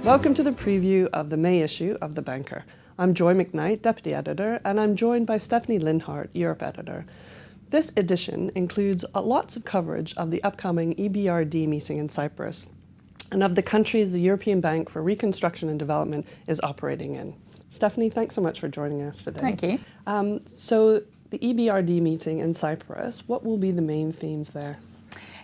Welcome to the preview of the May issue of The Banker. I'm Joy Macknight, Deputy Editor, and I'm joined by Stefanie Linhardt, Europe Editor. This edition includes lots of coverage of the upcoming EBRD meeting in Cyprus and of the countries the European Bank for Reconstruction and Development is operating in. Stefanie, thanks so much for joining us today. Thank you. So the EBRD meeting in Cyprus, what will be the main themes there?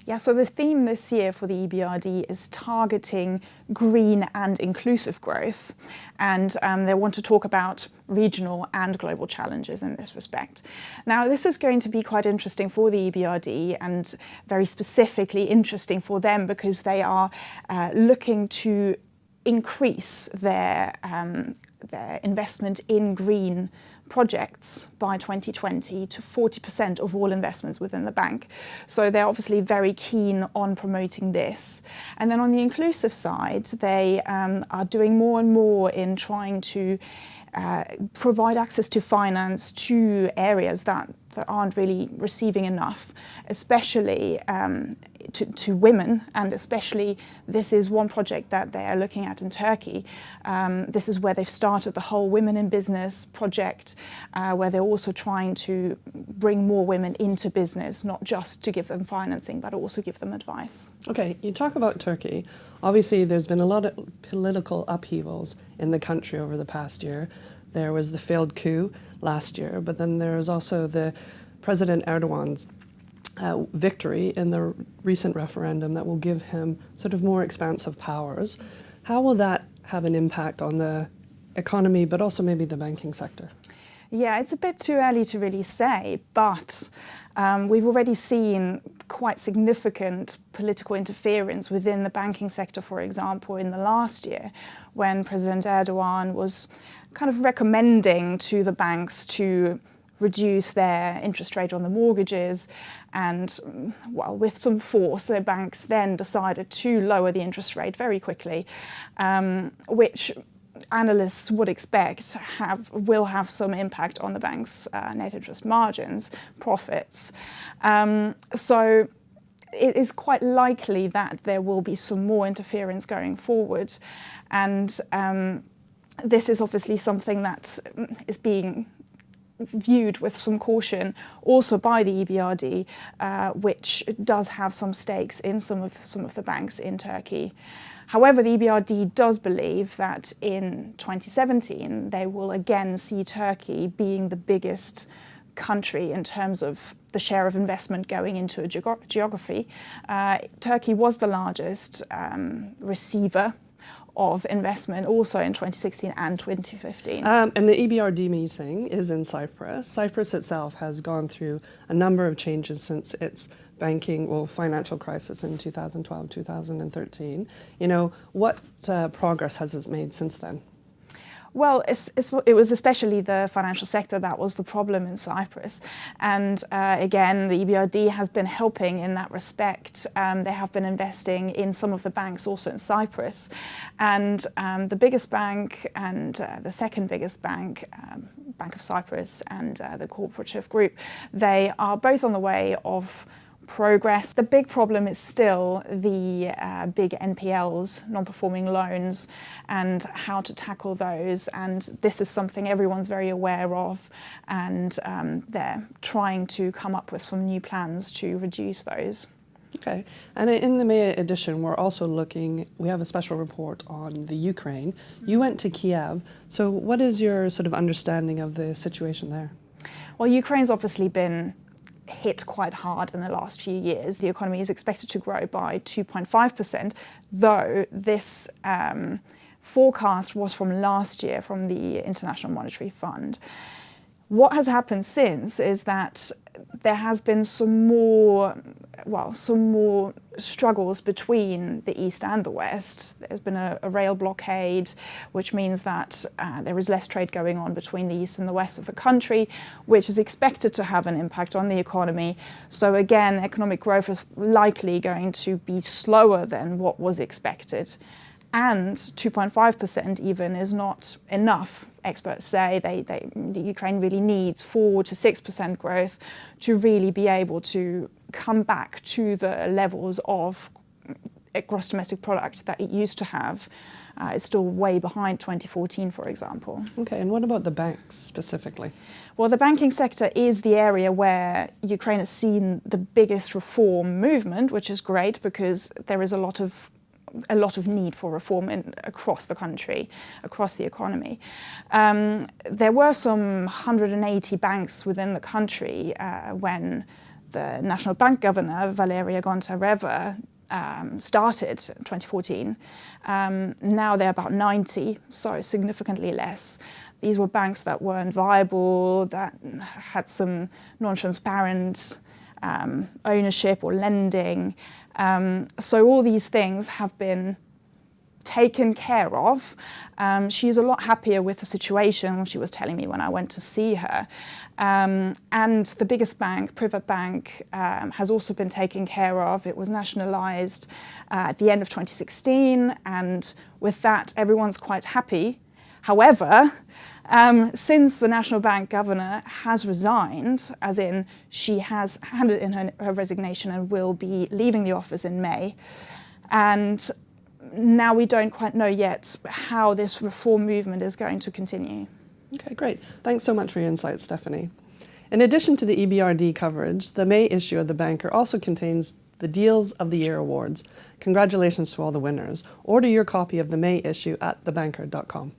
Yeah, so the theme this year for the EBRD is targeting green and inclusive growth. And they want to talk about regional and global challenges in this respect. Now, this is going to be quite interesting for the EBRD and very specifically interesting for them because they are looking to increase their investment in green projects by 2020 to 40% of all investments within the bank. So they're obviously very keen on promoting this. And then on the inclusive side, they are doing more and more in trying to provide access to finance to areas that aren't really receiving enough, especially to women, and especially this is one project that they are looking at in Turkey. This is where they've started the whole Women in Business project, where they're also trying to bring more women into business, not just to give them financing, but also give them advice. Okay, you talk about Turkey. Obviously, there's been a lot of political upheavals in the country over the past year. There was the failed coup last year, but then there was also the President Erdogan's victory in the recent referendum that will give him sort of more expansive powers. How will that have an impact on the economy, but also maybe the banking sector? Yeah, it's a bit too early to really say, but we've already seen quite significant political interference within the banking sector, for example, in the last year, when President Erdogan was kind of recommending to the banks to reduce their interest rate on the mortgages. And, well, with some force, the banks then decided to lower the interest rate very quickly, which analysts would expect will have some impact on the bank's net interest margins, profits. So it is quite likely that there will be some more interference going forward. And this is obviously something that is being viewed with some caution also by the EBRD, which does have some stakes in some of the banks in Turkey. However, the EBRD does believe that in 2017 they will again see Turkey being the biggest country in terms of the share of investment going into a geography. Turkey was the largest receiver of investment also in 2016 and 2015. And the EBRD meeting is in Cyprus. Cyprus itself has gone through a number of changes since its financial crisis in 2012, 2013. You know, what progress has it made since then? Well, it was especially the financial sector that was the problem in Cyprus. And again, the EBRD has been helping in that respect. They have been investing in some of the banks also in Cyprus. And the biggest bank and the second biggest bank, Bank of Cyprus and the Cooperative Group, they are both on the way of progress. The big problem is still the big NPLs, non-performing loans, and how to tackle those. And this is something everyone's very aware of, and they're trying to come up with some new plans to reduce those. Okay, and in the May edition, we're also we have a special report on the Ukraine. You went to Kiev, so what is your sort of understanding of the situation there? Well, Ukraine's obviously been hit quite hard in the last few years. The economy is expected to grow by 2.5%, though this forecast was from last year from the International Monetary Fund. What has happened since is that there has been some more struggles between the East and the West. There's been a rail blockade, which means that there is less trade going on between the East and the West of the country, which is expected to have an impact on the economy. So again, economic growth is likely going to be slower than what was expected. And 2.5% even is not enough. Experts say the Ukraine really needs 4 to 6% growth to really be able to come back to the levels of gross domestic product that it used to have is still way behind 2014, for example. Okay, and what about the banks specifically? Well, the banking sector is the area where Ukraine has seen the biggest reform movement, which is great because there is a lot of need for reform across the country, across the economy. There were some 180 banks within the country when the National Bank Governor, Valeria Gontareva, started in 2014. Now they're about 90, so significantly less. These were banks that weren't viable, that had some non-transparent ownership or lending. So all these things have been taken care of. She's a lot happier with the situation, she was telling me when I went to see her. And the biggest bank, Privat Bank, has also been taken care of. It was nationalised at the end of 2016, and with that, everyone's quite happy. However, since the National Bank Governor has resigned, as in she has handed in her resignation and will be leaving the office in May, and now we don't quite know yet how this reform movement is going to continue. Okay, great. Thanks so much for your insights, Stefanie. In addition to the EBRD coverage, the May issue of The Banker also contains the Deals of the Year awards. Congratulations to all the winners. Order your copy of the May issue at thebanker.com.